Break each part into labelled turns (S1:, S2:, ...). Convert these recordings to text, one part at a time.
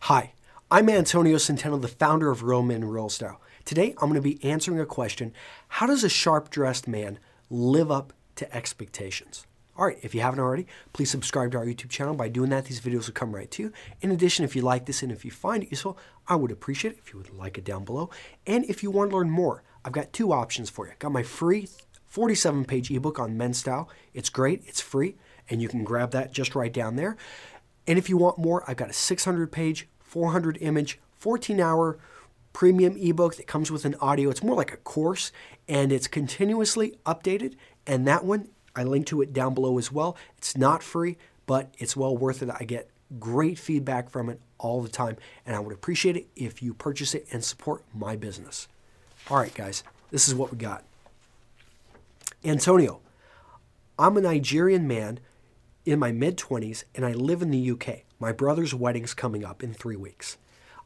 S1: Hi, I'm Antonio Centeno, the founder of Real Men Real Style. Today, I'm going to be answering a question: how does a sharp-dressed man live up to expectations? All right, if you haven't already, please subscribe to our YouTube channel. By doing that, these videos will come right to you. In addition, if you like this and if you find it useful, I would appreciate it if you would like it down below. And if you want to learn more, I've got two options for you. I've got my free 47-page ebook on men's style. It's great, it's free, and you can grab that just right down there. And if you want more, I've got a 600-page, 400-image, 14-hour premium ebook that comes with an audio. It's more like a course, and it's continuously updated. And that one, I link to it down below as well. It's not free, but it's well worth it. I get great feedback from it all the time, and I would appreciate it if you purchase it and support my business. All right, guys, this is what we got. Antonio, I'm a Nigerian man in my mid-20s, and I live in the UK. My brother's wedding's coming up in 3 weeks.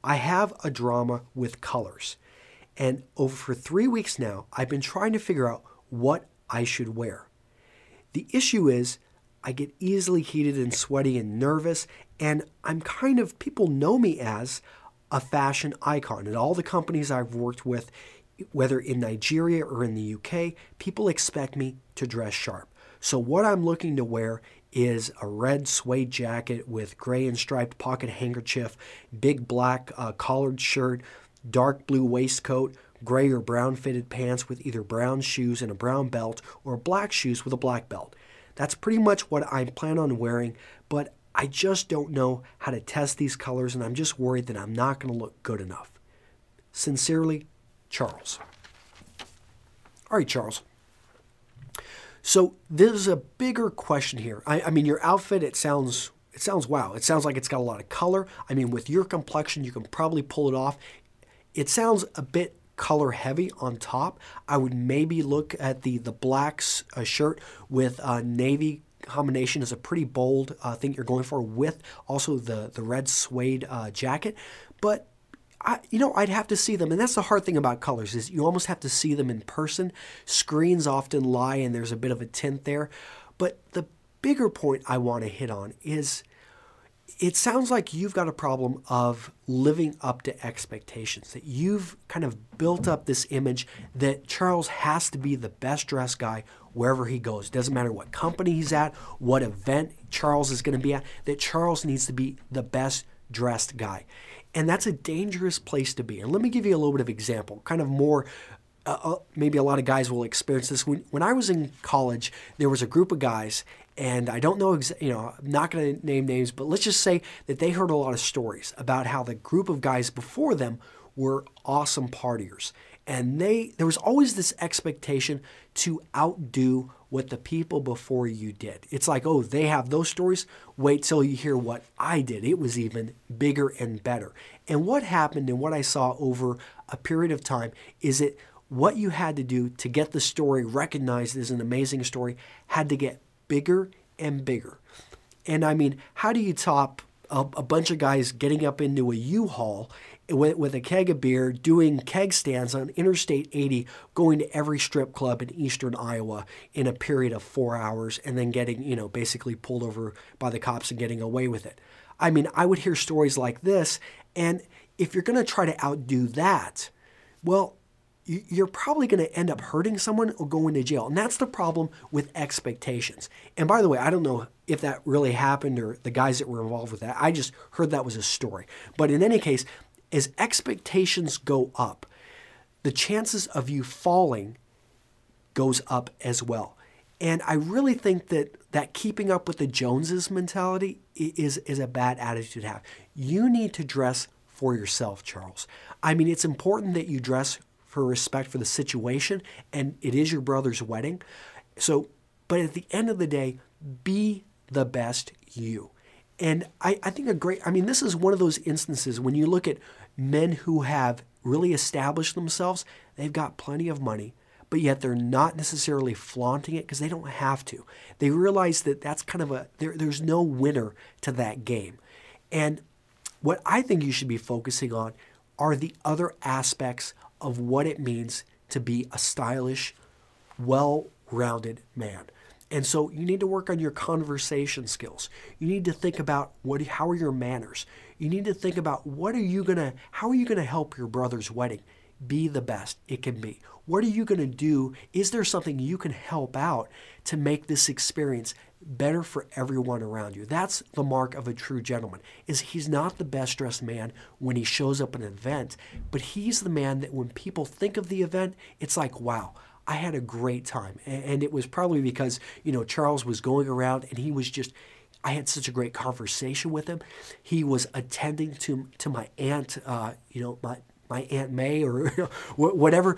S1: I have a drama with colors, and for 3 weeks now, I've been trying to figure out what I should wear. The issue is I get easily heated and sweaty and nervous, and people know me as a fashion icon. And all the companies I've worked with, whether in Nigeria or in the UK, people expect me to dress sharp. So what I'm looking to wear is a red suede jacket with gray and striped pocket handkerchief, big black collared shirt, dark blue waistcoat, gray or brown fitted pants with either brown shoes and a brown belt, or black shoes with a black belt. That's pretty much what I plan on wearing, but I just don't know how to test these colors, and I'm just worried that I'm not going to look good enough. Sincerely, Charles. All right, Charles. So there's a bigger question here. I mean, your outfit, it sounds wow. It sounds like it's got a lot of color. I mean, with your complexion, you can probably pull it off. It sounds a bit color heavy on top. I would maybe look at the black shirt with navy combination is a pretty bold thing you're going for, with also the red suede jacket. But I'd have to see them, and that's the hard thing about colors, is you almost have to see them in person. Screens often lie, and there's a bit of a tint there. But the bigger point I want to hit on is, it sounds like you've got a problem of living up to expectations, that you've kind of built up this image that Charles has to be the best dressed guy wherever he goes. Doesn't matter what company he's at, what event Charles is going to be at, that Charles needs to be the best dressed guy. And that's a dangerous place to be. And let me give you a little bit of example, kind of more, maybe a lot of guys will experience this. When I was in college, there was a group of guys, and I don't know, I'm not going to name names, but let's just say that they heard a lot of stories about how the group of guys before them were awesome partiers. And there was always this expectation to outdo what the people before you did. It's like, oh, they have those stories. Wait till you hear what I did. It was even bigger and better. And what happened, and what I saw over a period of time, is that what you had to do to get the story recognized as an amazing story had to get bigger and bigger. And I mean, how do you top a bunch of guys getting up into a U-Haul with a keg of beer, doing keg stands on Interstate 80, going to every strip club in eastern Iowa in a period of 4 hours, and then getting, basically pulled over by the cops and getting away with it? I mean, I would hear stories like this, and if you're going to try to outdo that, well, you're probably going to end up hurting someone or going to jail. And that's the problem with expectations. And by the way, I don't know if that really happened or the guys that were involved with that. I just heard that was a story. But in any case, as expectations go up, the chances of you falling goes up as well. And I really think that keeping up with the Joneses mentality is a bad attitude to have. You need to dress for yourself, Charles. I mean, it's important that you dress for respect for the situation, and it is your brother's wedding. But at the end of the day, be the best you. And I think this is one of those instances when you look at men who have really established themselves, they've got plenty of money, but yet they're not necessarily flaunting it because they don't have to. They realize that that's kind of there's no winner to that game. And what I think you should be focusing on are the other aspects of what it means to be a stylish, well-rounded man. And so you need to work on your conversation skills. You need to think about how are your manners. You need to think about how are you gonna help your brother's wedding be the best it can be? What are you gonna do? Is there something you can help out to make this experience better for everyone around you? That's the mark of a true gentleman, is he's not the best dressed man when he shows up at an event, but he's the man that when people think of the event, it's like, wow, I had a great time. And it was probably because, Charles was going around and I had such a great conversation with him. He was attending to my aunt, my Aunt May or whatever.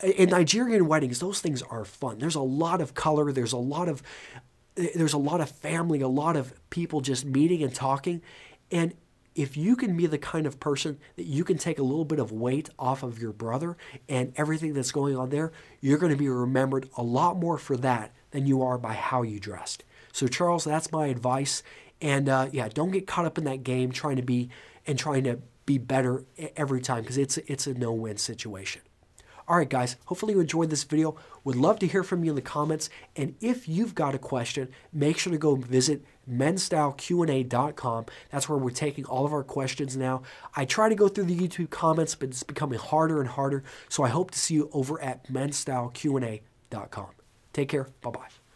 S1: In Nigerian weddings, those things are fun. There's a lot of color. There's a lot of family, a lot of people just meeting and talking. And if you can be the kind of person that you can take a little bit of weight off of your brother and everything that's going on there, you're going to be remembered a lot more for that than you are by how you dressed. So Charles, that's my advice. And don't get caught up in that game trying to be better every time, because it's a no-win situation. All right, guys, hopefully you enjoyed this video. Would love to hear from you in the comments. And if you've got a question, make sure to go visit menstyleqa.com. That's where we're taking all of our questions now. I try to go through the YouTube comments, but it's becoming harder and harder. So I hope to see you over at menstyleqa.com. Take care. Bye-bye.